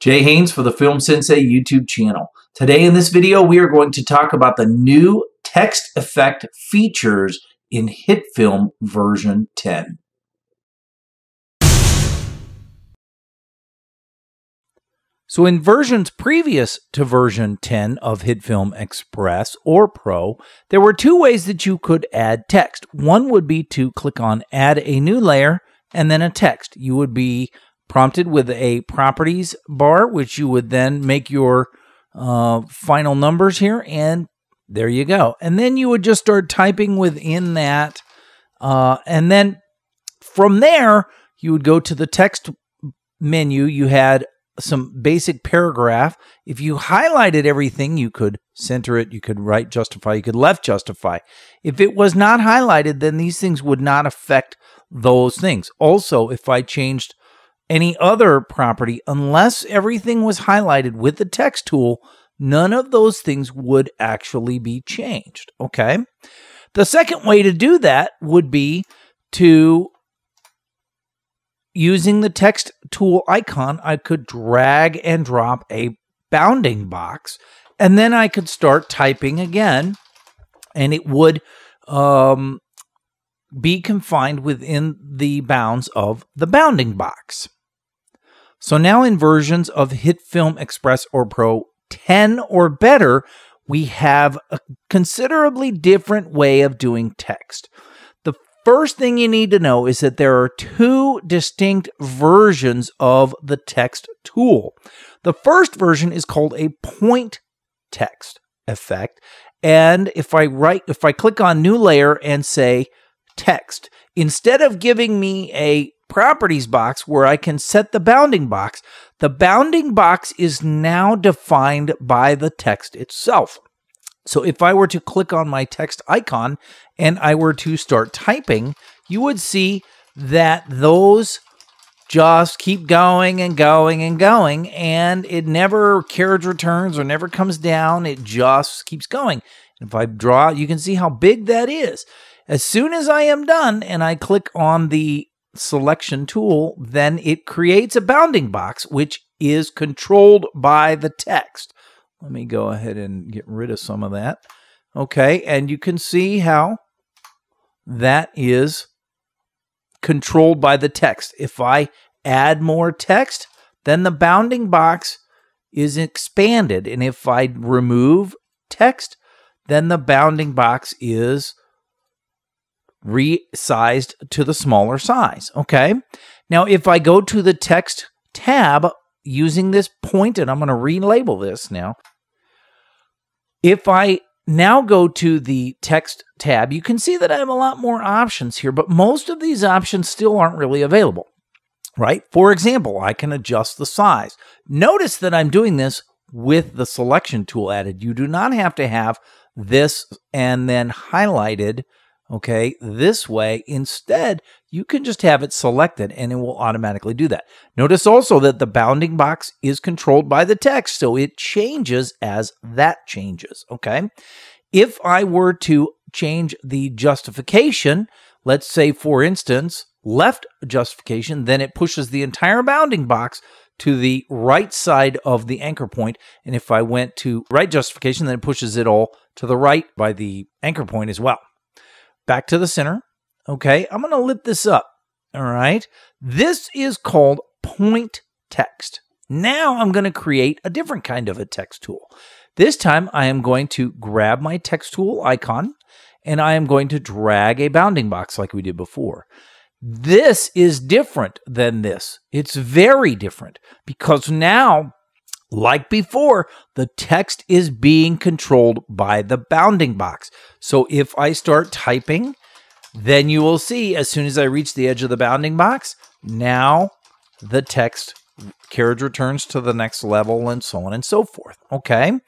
Jay Haynes for the Film Sensei YouTube channel. Today in this video, we are going to talk about the new text effect features in HitFilm version 10. So in versions previous to version 10 of HitFilm Express or Pro, there were two ways that you could add text. One would be to click on Add a New Layer and then a text. You would be prompted with a properties bar, which you would then make your final numbers here, and there you go. And then you would just start typing within that, and then from there, you would go to the text menu. You had some basic paragraph. If you highlighted everything, you could center it, you could right justify, you could left justify. If it was not highlighted, then these things would not affect those things. Also, if I changed any other property, unless everything was highlighted with the text tool, none of those things would actually be changed, okay? The second way to do that would be to, using the text tool icon, I could drag and drop a bounding box, and then I could start typing again, and it would be confined within the bounds of the bounding box. So now in versions of HitFilm Express or Pro 10 or better, we have a considerably different way of doing text. The first thing you need to know is that there are two distinct versions of the text tool. The first version is called a point text effect. And if I click on New Layer and say text, instead of giving me a properties box where I can set the bounding box is now defined by the text itself. So if I were to click on my text icon and I were to start typing, you would see that those just keep going and going and going, and it never carriage returns or never comes down. It just keeps going. If I draw, you can see how big that is. As soon as I am done and I click on the selection tool, then it creates a bounding box, which is controlled by the text. Let me go ahead and get rid of some of that. Okay, and you can see how that is controlled by the text. If I add more text, then the bounding box is expanded. And if I remove text, then the bounding box is resized to the smaller size, okay? Now, if I go to the text tab using this point, and I'm going to relabel this now. If I now go to the text tab, you can see that I have a lot more options here, but most of these options still aren't really available, right? For example, I can adjust the size. Notice that I'm doing this with the selection tool added. You do not have to have this and then highlighted, okay, this way. Instead, you can just have it selected and it will automatically do that. Notice also that the bounding box is controlled by the text, so it changes as that changes, okay? If I were to change the justification, let's say, for instance, left justification, then it pushes the entire bounding box to the right side of the anchor point. And if I went to right justification, then it pushes it all to the right by the anchor point as well. Back to the center. Okay, I'm going to lift this up. All right. This is called point text. Now I'm going to create a different kind of a text tool. This time I am going to grab my text tool icon and I am going to drag a bounding box like we did before. This is different than this. It's very different because now, like before, the text is being controlled by the bounding box. So if I start typing, then you will see as soon as I reach the edge of the bounding box, now the text carriage returns to the next level and so on and so forth. Okay.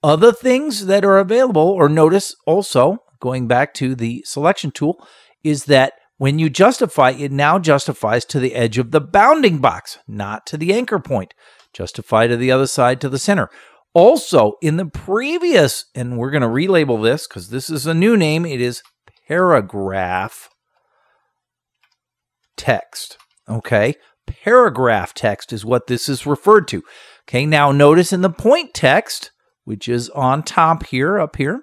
Other things that are available, or notice also, going back to the selection tool, is that when you justify, it now justifies to the edge of the bounding box, not to the anchor point. Justify to the other side, to the center. Also, in the previous, and we're going to relabel this because this is a new name, it is paragraph text. Okay, paragraph text is what this is referred to. Okay, now notice in the point text, which is on top here, up here,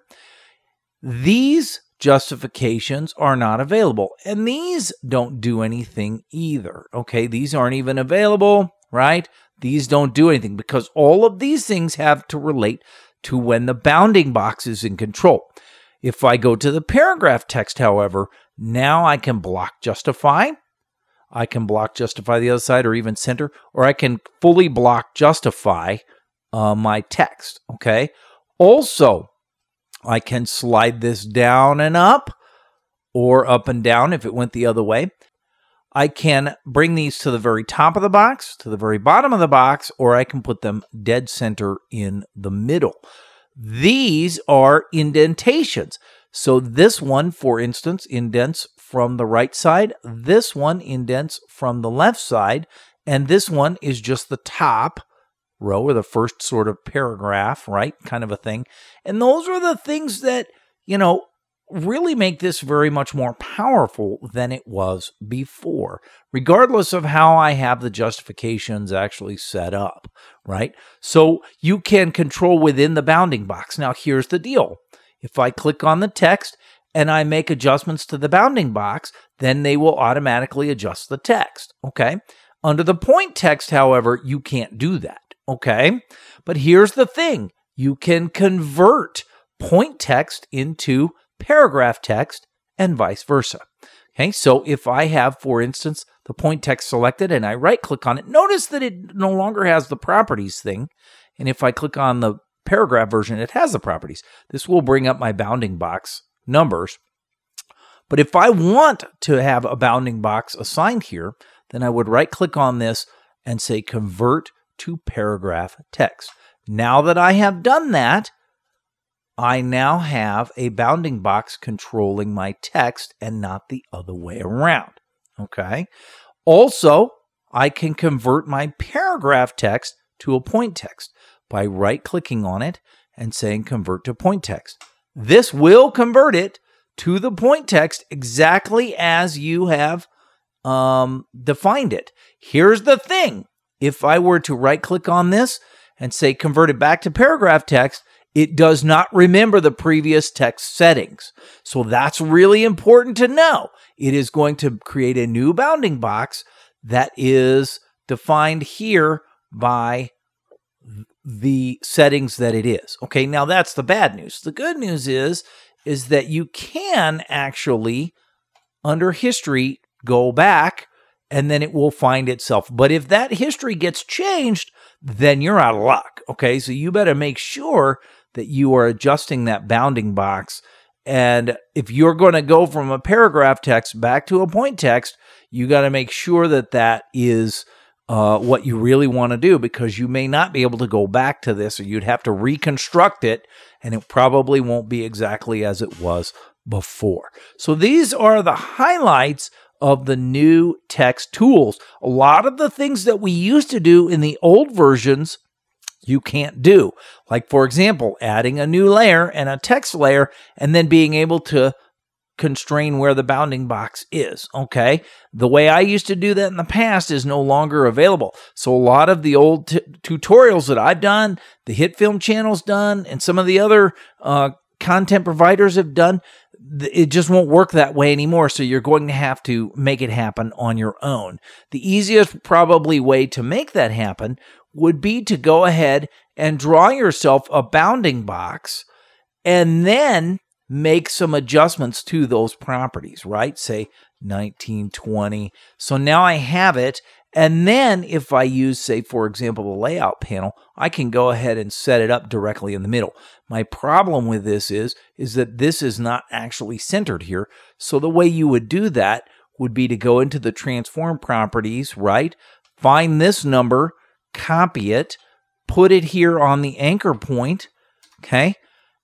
these justifications are not available. And these don't do anything either. Okay, these aren't even available, right? These don't do anything because all of these things have to relate to when the bounding box is in control. If I go to the paragraph text, however, now I can block justify. I can block justify the other side or even center, or I can fully block justify my text, okay? Also, I can slide this down and up or up and down if it went the other way. I can bring these to the very top of the box, to the very bottom of the box, or I can put them dead center in the middle. These are indentations. So this one, for instance, indents from the right side. This one indents from the left side. And this one is just the top row or the first sort of paragraph, right? Kind of a thing. And those are the things that, you know, really make this very much more powerful than it was before, regardless of how I have the justifications actually set up, right? So you can control within the bounding box. Now, here's the deal. If I click on the text and I make adjustments to the bounding box, then they will automatically adjust the text, okay? Under the point text, however, you can't do that, okay? But here's the thing. You can convert point text into paragraph text and vice versa. Okay, so if I have, for instance, the point text selected and I right-click on it, notice that it no longer has the properties thing. And if I click on the paragraph version, it has the properties. This will bring up my bounding box numbers. But if I want to have a bounding box assigned here, then I would right-click on this and say convert to paragraph text. Now that I have done that, I now have a bounding box controlling my text and not the other way around, okay? Also, I can convert my paragraph text to a point text by right-clicking on it and saying convert to point text. This will convert it to the point text exactly as you have defined it. Here's the thing. If I were to right-click on this and say convert it back to paragraph text, it does not remember the previous text settings. So that's really important to know. It is going to create a new bounding box that is defined here by the settings that it is. Okay, now that's the bad news. The good news is that you can actually, under history, go back and then it will find itself. But if that history gets changed, then you're out of luck. Okay, so you better make sure that you are adjusting that bounding box. And if you're going to go from a paragraph text back to a point text, you got to make sure that that is what you really want to do, because you may not be able to go back to this, or you'd have to reconstruct it, and it probably won't be exactly as it was before. So these are the highlights of the new text tools. A lot of the things that we used to do in the old versions, you can't do. Like, for example, adding a new layer and a text layer and then being able to constrain where the bounding box is, okay? The way I used to do that in the past is no longer available. So a lot of the old tutorials that I've done, the HitFilm channel's done, and some of the other content providers have done, it just won't work that way anymore, so you're going to have to make it happen on your own. The easiest probably way to make that happen would be to go ahead and draw yourself a bounding box and then make some adjustments to those properties, right? Say 1920. So now I have it. And then if I use, say, for example, the layout panel, I can go ahead and set it up directly in the middle. My problem with this is that this is not actually centered here. So the way you would do that would be to go into the transform properties, right? Find this number, copy it, put it here on the anchor point, okay?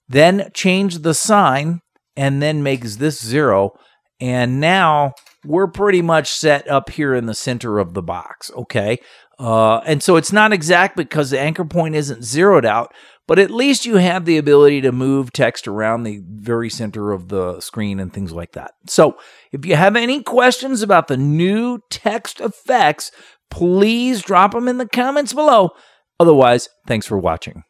Then change the sign and then makes this 0. And now we're pretty much set up here in the center of the box, okay? And so it's not exact because the anchor point isn't zeroed out, but at least you have the ability to move text around the very center of the screen and things like that. So if you have any questions about the new text effects, please drop them in the comments below. Otherwise, thanks for watching.